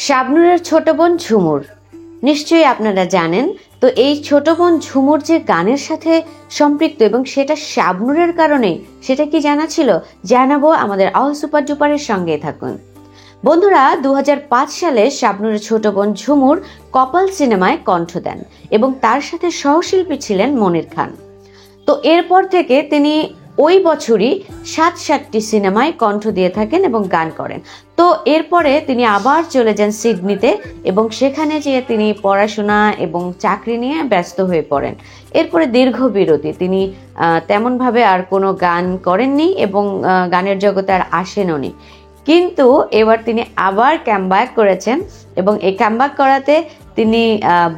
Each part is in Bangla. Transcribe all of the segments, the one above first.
শাবনূরের ছোট বোন ঝুমুর নিশ্চয়ই আপনারা জানেন। তো এই ছোট বোন ঝুমুর যে গানের সাথে সম্পৃক্ত এবং সেটা শাবনূরের কারণে, সেটা কি জানা ছিল? জানাবো, আমাদের অল সুপার ডুপারের সঙ্গে থাকুন। বন্ধুরা, 2005 সালে শাবনূরের ছোট বোন ঝুমুর কপাল সিনেমায় কণ্ঠ দেন এবং তার সাথে সহশিল্পী ছিলেন মনির খান। তো এরপর থেকে তিনি ওই বছরই 7টি সিনেমায় কণ্ঠ দিয়ে থাকেন এবং গান করেন। তো এরপরে তিনি আবার চলে যান সিডনিতে এবং সেখানে যেয়ে তিনি পড়াশোনা এবং চাকরি নিয়ে ব্যস্ত হয়ে পড়েন। এরপরে দীর্ঘ বিরতি, তিনি তেমনভাবে আর কোনো গান করেননি এবং গানের জগতে আর আসেননি। কিন্তু এবার তিনি আবার কামব্যাক করেছেন এবং এই কামব্যাক করাতে তিনি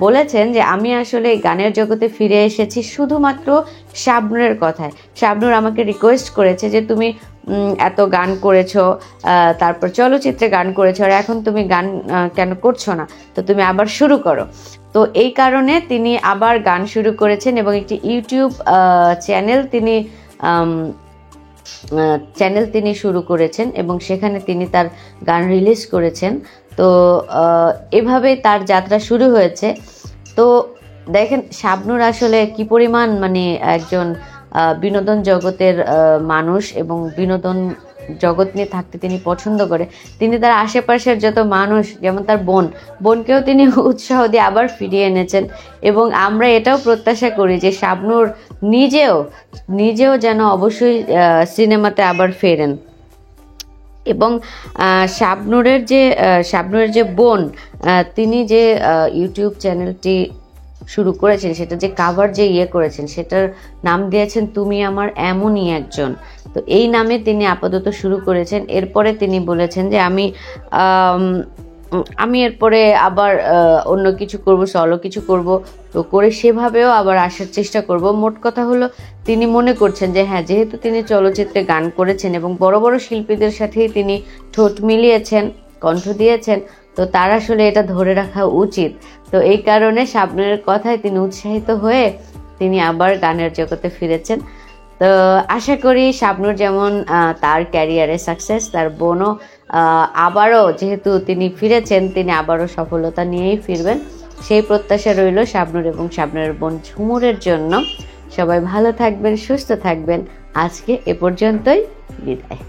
বলেছেন যে আমি আসলে গানের জগতে ফিরে এসেছি শুধুমাত্র শাবনূরের কথায়। শাবনূর আমাকে রিকোয়েস্ট করেছে যে তুমি এত গান করেছো, তারপর চলচ্চিত্রে গান করেছো, আর এখন তুমি গান কেন করছো না, তো তুমি আবার শুরু করো। তো এই কারণে তিনি আবার গান শুরু করেছেন এবং একটি ইউটিউব চ্যানেল তিনি শুরু করেছেন এবং সেখানে তিনি তার গান রিলিজ করেছেন। তো এভাবে তার যাত্রা শুরু হয়েছে। তো দেখেন শাবনূর আসলে কি পরিমাণ একজন বিনোদন জগতের মানুষ এবং বিনোদন জগৎ নিয়ে থাকতে তিনি পছন্দ করে। তিনি তার আশেপাশের যত মানুষ, যেমন তার বোনকেও তিনি উৎসাহ দিয়ে আবার ফিরিয়ে এনেছেন এবং আমরা এটাও প্রত্যাশা করি যে শাবনূর নিজেও যেন অবশ্যই সিনেমাতে আবার ফেরেন। এবং শাবনূরের যে বোন, তিনি যে ইউটিউব চ্যানেলটি শুরু করেছেন, সেটা যে কাভার করেছেন, সেটার নাম দিয়েছেন তুমি আমার এমনই একজন। তো এই নামে তিনি আপাতত শুরু করেছেন। এরপরে তিনি বলেছেন যে আমি এরপরে আবার অন্য কিছু করব, সলো কিছু করব, তো করে সেভাবেও আবার আসার চেষ্টা করব। মোট কথা হলো, তিনি মনে করছেন যে হ্যাঁ, যেহেতু তিনি চলচ্চিত্রে গান করেছেন এবং বড় বড় শিল্পীদের সাথেই তিনি ঠোঁট মিলিয়েছেন, কণ্ঠ দিয়েছেন, তো তার আসলে এটা ধরে রাখা উচিত। তো এই কারণে শাবনূরের কথায় তিনি উৎসাহিত হয়ে তিনি আবার গানের জগতে ফিরেছেন। তো আশা করি শাবনূর যেমন তার ক্যারিয়ারে সাকসেস, তার বোনও আবারও, যেহেতু তিনি ফিরেছেন, তিনি আবারও সফলতা নিয়েই ফিরবেন, সেই প্রত্যাশা রইল শাবনূর এবং শাবনূরের বোন ঝুমুরের জন্য। সবাই ভালো থাকবেন, সুস্থ থাকবেন। আজকে এ পর্যন্তই, বিদায়।